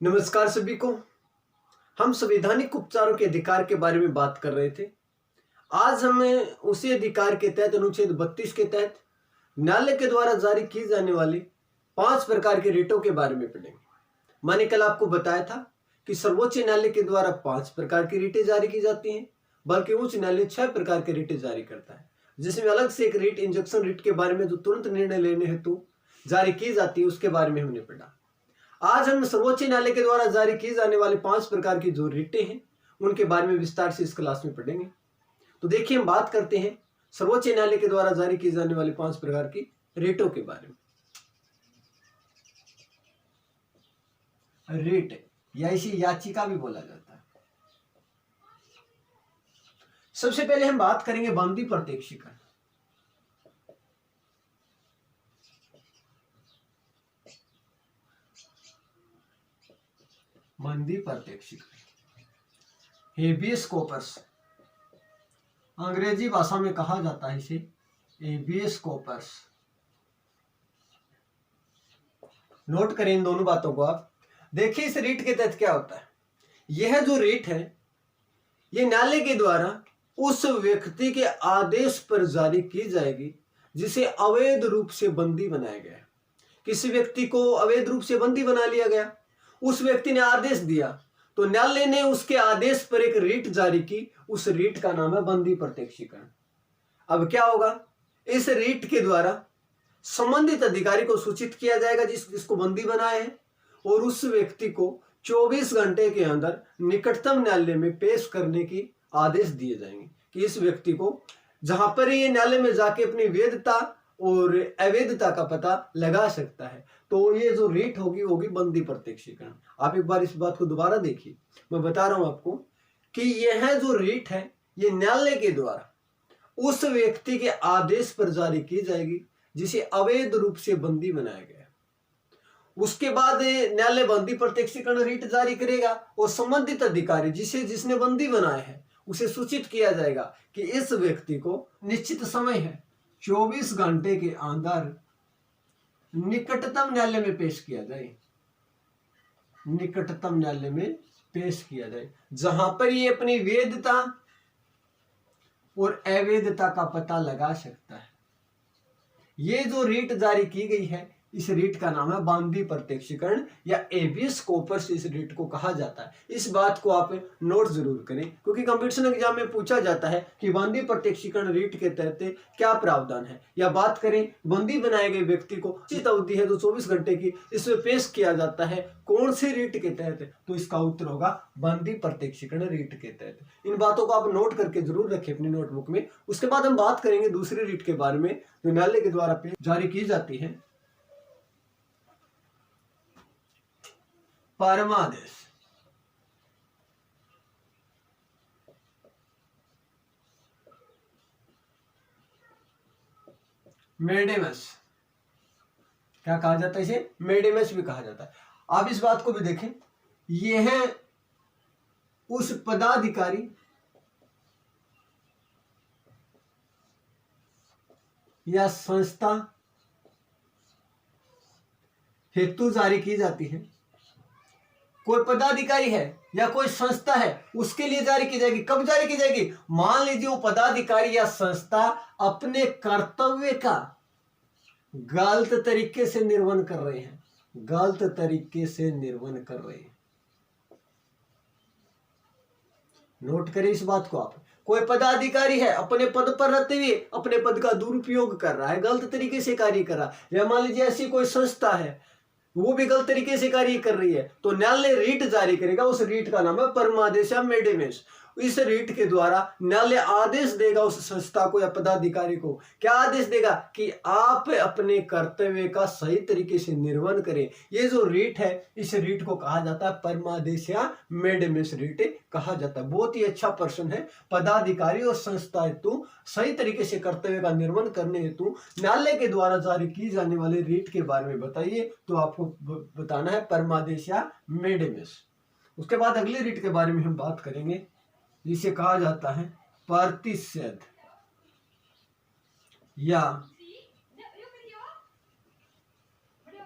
नमस्कार सभी को। हम संवैधानिक उपचारों के अधिकार के बारे में बात कर रहे थे। आज हमें उसी अधिकार के तहत अनुच्छेद 32 के तहत न्यायालय के द्वारा जारी की जाने वाली 5 प्रकार के रिटों के बारे में पढ़ेंगे। मैंने कल आपको बताया था कि सर्वोच्च न्यायालय के द्वारा 5 प्रकार की रिटें जारी की जाती हैं, बल्कि उच्च न्यायालय 6 प्रकार के रिटें जारी करता है, जिसमें अलग से एक रिट इंजंक्शन रिट के बारे में जो तुरंत निर्णय लेने हेतु जारी की जाती है उसके बारे में हमने पढ़ा। आज हम सर्वोच्च न्यायालय के द्वारा जारी की जाने वाली 5 प्रकार की जो रिटें हैं उनके बारे में विस्तार से इस क्लास में पढ़ेंगे। तो देखिए, हम बात करते हैं सर्वोच्च न्यायालय के द्वारा जारी की जाने वाली 5 प्रकार की रिटों के बारे में। रिट या इसे याचिका भी बोला जाता है। सबसे पहले हम बात करेंगे बंदी प्रत्यक्षीकरण। बंदी प्रत्यक्षीकरण, हेबियस कॉर्पस, अंग्रेजी भाषा में कहा जाता है इसे हेबियस कॉर्पस। नोट करें इन दोनों बातों को आप। देखिए इस रीट के तहत क्या होता है। यह जो रीट है यह न्यायालय के द्वारा उस व्यक्ति के आदेश पर जारी की जाएगी जिसे अवैध रूप से बंदी बनाया गया है। किसी व्यक्ति को अवैध रूप से बंदी बना लिया गया, उस व्यक्ति ने आदेश दिया तो न्यायालय ने उसके आदेश पर एक रीट जारी की। उस रीट का नाम है बंदी प्रत्यक्षीकरण। अब क्या होगा, इस रीट के द्वारा संबंधित अधिकारी को सूचित किया जाएगा जिसको बंदी बनाया है, और उस व्यक्ति को 24 घंटे के अंदर निकटतम न्यायालय में पेश करने की आदेश दिए जाएंगे कि इस व्यक्ति को जहां पर ये न्यायालय में जाके अपनी वैधता और अवैधता का पता लगा सकता है। तो ये जो रीट होगी बंदी प्रत्यक्षीकरण। आप एक बार इस बात को दोबारा देखिए। मैं बता रहा हूं आपको कि यह जो रीट है ये न्यायालय के द्वारा उस व्यक्ति के आदेश पर जारी की जाएगी जिसे अवैध रूप से बंदी बनाया गया। उसके बाद न्यायालय बंदी प्रत्यक्षीकरण रीट जारी करेगा और संबंधित अधिकारी जिसने बंदी बनाया है उसे सूचित किया जाएगा कि इस व्यक्ति को निश्चित समय है 24 घंटे के अंदर निकटतम न्यायालय में पेश किया जाए। निकटतम न्यायालय में पेश किया जाए जहां पर ये अपनी वैधता और अवैधता का पता लगा सकता है। ये जो रीट जारी की गई है इस रीट का नाम है बंदी प्रत्यक्षीकरण या हेबियस कॉर्पस इस रीट को कहा जाता है। इस बात को आप नोट जरूर करें क्योंकि कंपटीशन एग्जाम में पूछा जाता है कि बंदी प्रत्यक्षीकरण रीट के तहत क्या प्रावधान है। या बात करें बंदी बनाए गए व्यक्ति को उचित अवधि है जो 24 घंटे की, इसमें पेश किया जाता है कौन से रीट के तहत, तो इसका उत्तर होगा बंदी प्रत्यक्षीकरण रीट के तहत। इन बातों को आप नोट करके जरूर रखें अपनी नोटबुक में। उसके बाद हम बात करेंगे दूसरी रीट के बारे में जो न्यायालय के द्वारा जारी की जाती है, परमादेश। मेडिमस क्या कहा जाता है इसे, मेडिमस भी कहा जाता है। आप इस बात को भी देखें, यह है उस पदाधिकारी या संस्था हेतु जारी की जाती है। कोई पदाधिकारी है या कोई संस्था है उसके लिए जारी की जाएगी। कब जारी की जाएगी, मान लीजिए वो पदाधिकारी या संस्था अपने कर्तव्य का गलत तरीके से निर्वहन कर रहे हैं, गलत तरीके से निर्वहन कर रहे हैं। नोट करें इस बात को आप। कोई पदाधिकारी है अपने पद पर रहते हुए अपने पद का दुरुपयोग कर रहा है, गलत तरीके से कार्य कर रहा है, या मान लीजिए ऐसी कोई संस्था है वो भी गलत तरीके से कार्य कर रही है, तो न्यायालय रीट जारी करेगा। उस रीट का नाम है परमादेश या मेडिमेस। इस रीट के द्वारा न्यायालय आदेश देगा उस संस्था को या पदाधिकारी को। क्या आदेश देगा कि आप अपने कर्तव्य का सही तरीके से निर्वहन करें। ये जो रीट है इस रीट को कहा जाता है परमादेश या मेडिमेस रीट कहा जाता है। बहुत ही अच्छा प्रश्न है। पदाधिकारी और संस्था हेतु सही तरीके से कर्तव्य का निर्वहन करने हेतु न्यायालय के द्वारा जारी की जाने वाले रीट के बारे में बताइए, तो आपको बताना है परमादेश या मेडिमेस। उसके बाद अगले रीट के बारे में हम बात करेंगे जिसे कहा जाता है प्रतिषेध या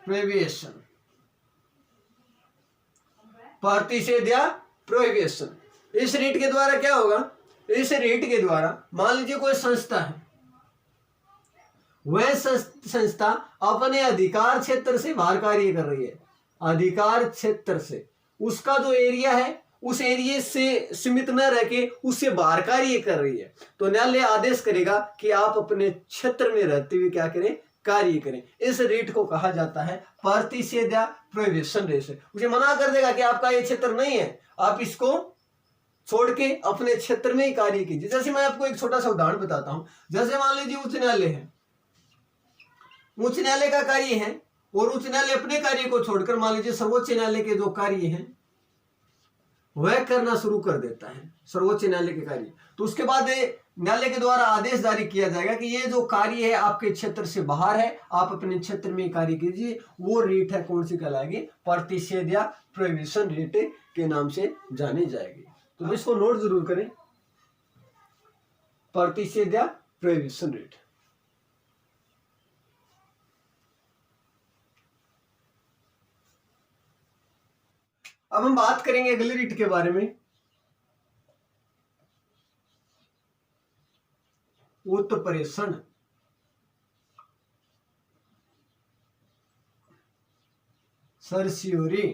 प्रेविएशन। प्रतिषेध या प्रोहिबिशन। इस रीट के द्वारा क्या होगा, इस रीट के द्वारा मान लीजिए कोई संस्था है, वह संस्था अपने अधिकार क्षेत्र से बाहर कार्य कर रही है, अधिकार क्षेत्र से, उसका जो एरिया है उस एरिया से सीमित न रह के उससे बाहर कार्य कर रही है, तो न्यायालय आदेश करेगा कि आप अपने क्षेत्र में रहते हुए क्या करें, कार्य करें। इस रीट को कहा जाता है प्रतिषेध या प्रोहिबिशन रेट। उसे मना कर देगा कि आपका ये क्षेत्र नहीं है, आप इसको छोड़ के अपने क्षेत्र में ही कार्य कीजिए। जैसे मैं आपको एक छोटा सा उदाहरण बताता हूं, जैसे मान लीजिए उच्च न्यायालय है, उच्च न्यायालय का कार्य है और उच्च न्यायालय अपने कार्य को छोड़कर मान लीजिए सर्वोच्च न्यायालय के जो कार्य हैं वह करना शुरू कर देता है, सर्वोच्च न्यायालय के कार्य। तो उसके बाद न्यायालय के द्वारा आदेश जारी किया जाएगा कि ये जो कार्य है आपके क्षेत्र से बाहर है, आप अपने क्षेत्र में कार्य कीजिए। वो रेट है कौन सी कहलाएगी, प्रतिषेध या प्रोहिबिशन रेट के नाम से जानी जाएगी। तो इसको नोट जरूर करें, प्रतिषेध या प्रोहिबिशन रेट। अब हम बात करेंगे अगली रीट के बारे में, उत्प्रेषण। सर्सियोरी।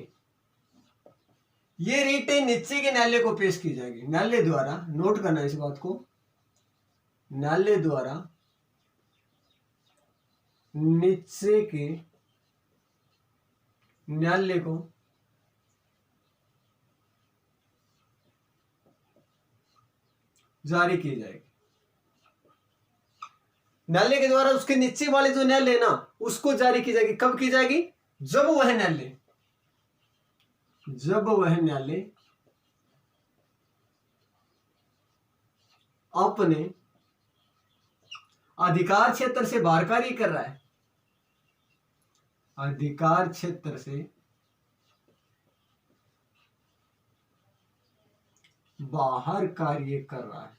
ये रीट नीचे के न्यायालय को पेश की जाएगी, न्यायालय द्वारा, नोट करना इस बात को, न्यायालय द्वारा नीचे के न्यायालय को जारी की जाएगी। न्यायालय के द्वारा उसके नीचे वाले जो न्यायालय ना उसको जारी की जाएगी। कब की जाएगी, जब वह न्यायालय अपने अधिकार क्षेत्र से बाहर कार्य कर रहा है, अधिकार क्षेत्र से बाहर कार्य कर रहा है,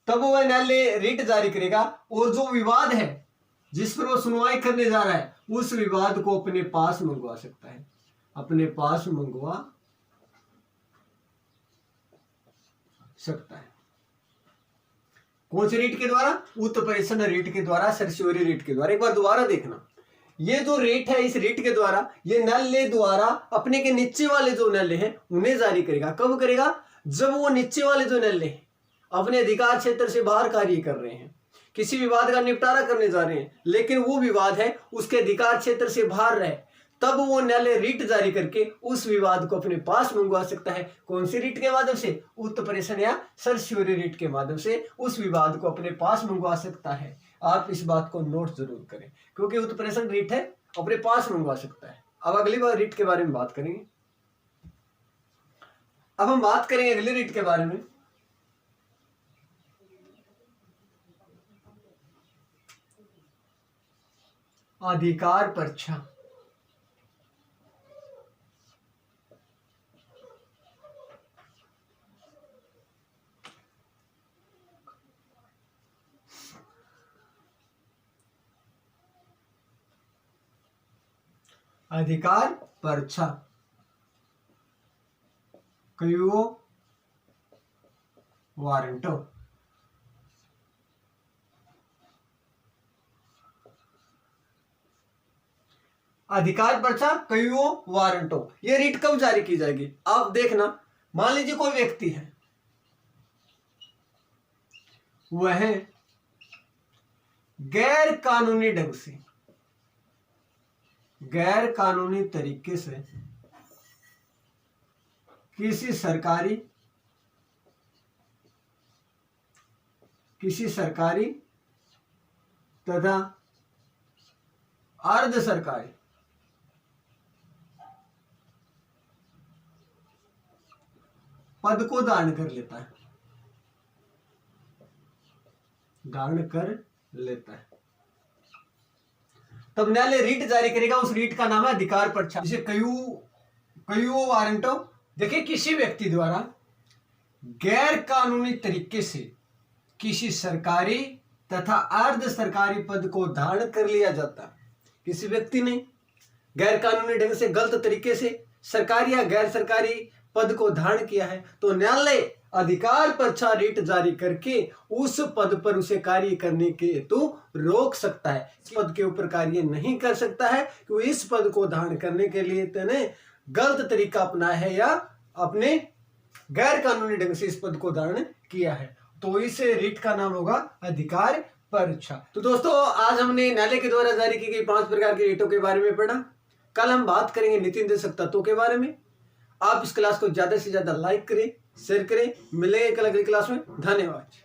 तब वह न्यायालय रीट जारी करेगा और जो विवाद है जिस पर वो सुनवाई करने जा रहा है उस विवाद को अपने पास मंगवा सकता है, अपने पास मंगवा सकता है। कौन से रीट के द्वारा, उत्प्रेषण रीट के द्वारा, सर्सियोरी रीट के द्वारा। एक बार दोबारा देखना, ये जो रेट है इस रेट के द्वारा ये न्यायालय द्वारा अपने के नीचे वाले जो न्यायालय हैं उन्हें जारी करेगा। कब करेगा, जब वो नीचे वाले जो न्यायालय हैं अपने अधिकार क्षेत्र से बाहर कार्य कर रहे हैं, किसी विवाद का निपटारा करने जा रहे हैं, लेकिन वो विवाद है उसके अधिकार क्षेत्र से बाहर रहे, तब वो न्यायालय रीट जारी करके उस विवाद को अपने पास मंगवा सकता है। कौन सी रीट के माध्यम से, उत्प्रेषण या सर्सियोरी रीट के माध्यम से उस विवाद को अपने पास मंगवा सकता है। आप इस बात को नोट जरूर करें क्योंकि उत्प्रेषण रीट है, अपने पास मंगवा सकता है। अब अगली बार रीट के बारे में बात करेंगे। अब हम बात करेंगे अगली रीट के बारे में, अधिकार परीक्षा। अधिकार परीक्षा क्वियो वारंटो। अधिकार परीक्षा क्वियो वारंटो, ये रीट कब जारी की जाएगी, आप देखना। मान लीजिए कोई व्यक्ति है, वह गैर कानूनी ढंग से, गैर कानूनी तरीके से किसी सरकारी तथा अर्ध सरकारी पद को धारण कर लेता है, धारण कर लेता है, तब न्यायालय रीट जारी करेगा। उस रीट का नाम है अधिकार परीक्षा, जिसे क्वियो वारंटो। देखिए, किसी व्यक्ति द्वारा गैर कानूनी तरीके से किसी सरकारी तथा अर्ध सरकारी पद को धारण कर लिया जाता है। किसी व्यक्ति ने गैर कानूनी ढंग से गलत तरीके से सरकारी या गैर सरकारी पद को धारण किया है तो न्यायालय अधिकार परीक्षा रीट जारी करके उस पद पर उसे कार्य करने के हेतु रोक सकता है। इस पद के ऊपर कार्य नहीं कर सकता है कि वो इस पद को धारण करने के लिए तेने गलत तरीका अपनाया है या अपने गैर कानूनी ढंग से इस पद को धारण किया है, तो इस रीट का नाम होगा अधिकार परीक्षा। तो दोस्तों आज हमने न्यायालय के द्वारा जारी की गई 5 प्रकार की रीटों के बारे में पढ़ा। कल हम बात करेंगे नीति निर्देशक तत्वों के बारे में। आप इस क्लास को ज्यादा से ज्यादा लाइक करें, शेयर करें। मिलेंगे कल अगली क्लास में। धन्यवाद।